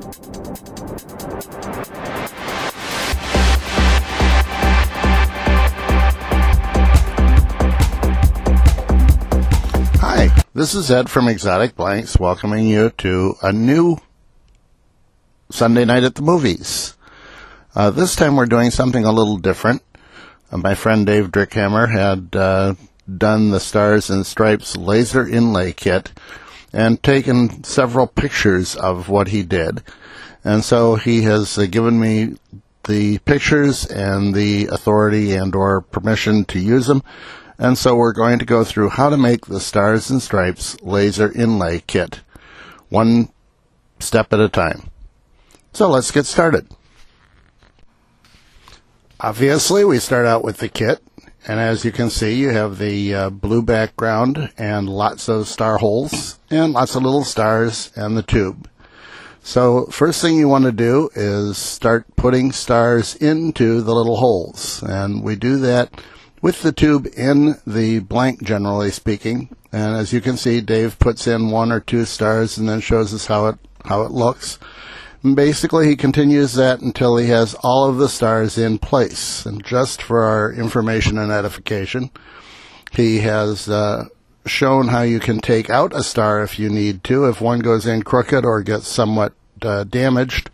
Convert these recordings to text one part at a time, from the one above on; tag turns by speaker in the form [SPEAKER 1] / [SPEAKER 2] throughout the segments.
[SPEAKER 1] Hi, this is Ed from Exotic Blanks welcoming you to a new Sunday night at the movies. This time we're doing something a little different. My friend Dave Drickhammer had done the Stars and Stripes laser inlay kit and taken several pictures of what he did. And so he has given me the pictures and the authority and or permission to use them. And so we're going to go through how to make the Stars and Stripes laser inlay kit, one step at a time. So let's get started. Obviously, we start out with the kit, and as you can see, you have the blue background and lots of star holes and lots of little stars and the tube. So first thing you want to do is start putting stars into the little holes, and we do that with the tube in the blank, generally speaking. And as you can see, Dave puts in one or two stars and then shows us how it looks. And basically, he continues that until he has all of the stars in place. And just for our information and edification, he has shown how you can take out a star if you need to. If one goes in crooked or gets somewhat damaged,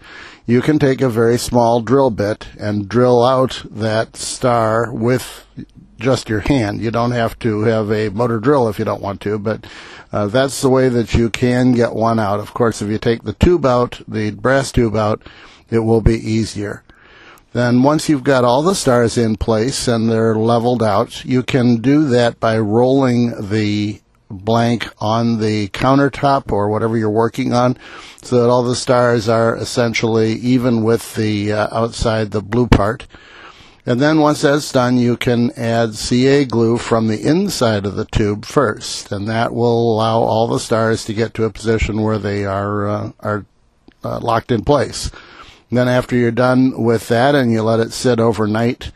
[SPEAKER 1] you can take a very small drill bit and drill out that star with just your hand. You don't have to have a motor drill if you don't want to, but that's the way that you can get one out. Of course, if you take the tube out, the brass tube out, it will be easier. Then once you've got all the stars in place and they're leveled out, you can do that by rolling the blank on the countertop or whatever you're working on so that all the stars are essentially even with the outside, the blue part. And then once that's done, you can add CA glue from the inside of the tube first, and that will allow all the stars to get to a position where they are locked in place. And then after you're done with that and you let it sit overnight,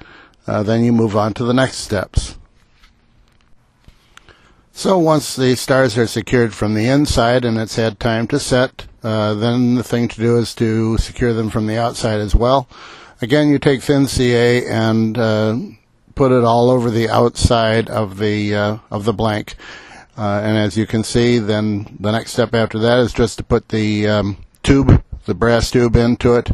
[SPEAKER 1] then you move on to the next steps. So once the stars are secured from the inside and it's had time to set, then the thing to do is to secure them from the outside as well. Again, you take thin CA and put it all over the outside of the blank. And as you can see, then the next step after that is just to put the tube, the brass tube, into it,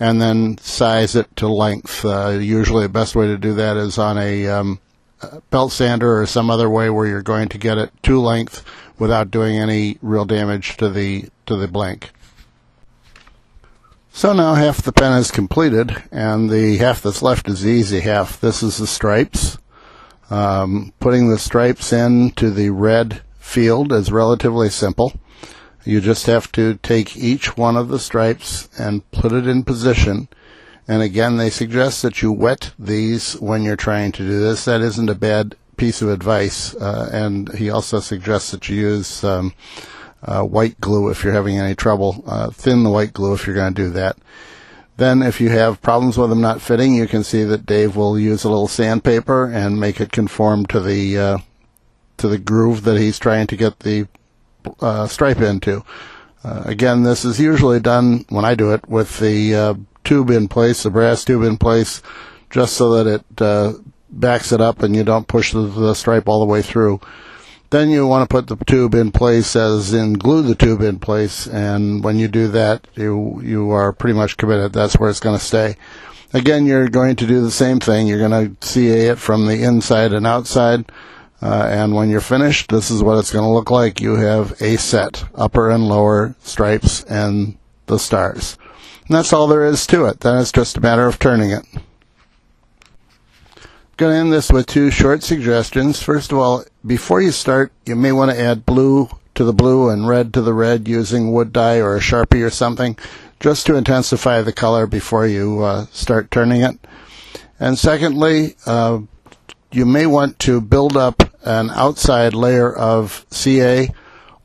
[SPEAKER 1] and then size it to length. Usually, the best way to do that is on a belt sander or some other way where you're going to get it to length without doing any real damage to the blank. So now half the pen is completed, and the half that's left is the easy half. This is the stripes. Putting the stripes into the red field is relatively simple. You just have to take each one of the stripes and put it in position. And again, they suggest that you wet these when you're trying to do this. That isn't a bad piece of advice. And he also suggests that you use white glue if you're having any trouble. Thin the white glue if you're going to do that. Then if you have problems with them not fitting, you can see that Dave will use a little sandpaper and make it conform to the groove that he's trying to get the stripe into. Again, this is usually done, when I do it, with the tube in place, the brass tube in place, just so that it backs it up and you don't push the stripe all the way through. Then you want to put the tube in place, as in glue the tube in place, and when you do that, you are pretty much committed. That's where it's going to stay. Again, you're going to do the same thing. You're going to CA it from the inside and outside, and when you're finished, this is what it's going to look like. You have a set, upper and lower stripes and the stars. And that's all there is to it. Then it's just a matter of turning it. Going to end this with two short suggestions. First of all, before you start, you may want to add blue to the blue and red to the red using wood dye or a Sharpie or something, just to intensify the color before you start turning it. And secondly, you may want to build up an outside layer of CA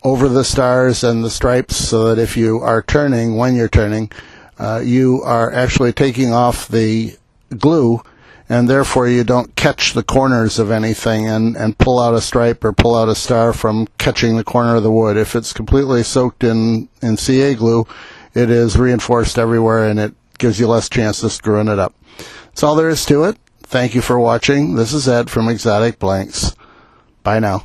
[SPEAKER 1] over the stars and the stripes so that if you are turning, when you're turning, you are actually taking off the glue, and therefore you don't catch the corners of anything and pull out a stripe or pull out a star from catching the corner of the wood. If it's completely soaked in CA glue, it is reinforced everywhere, and it gives you less chance of screwing it up. That's all there is to it. Thank you for watching. This is Ed from Exotic Blanks. Bye now.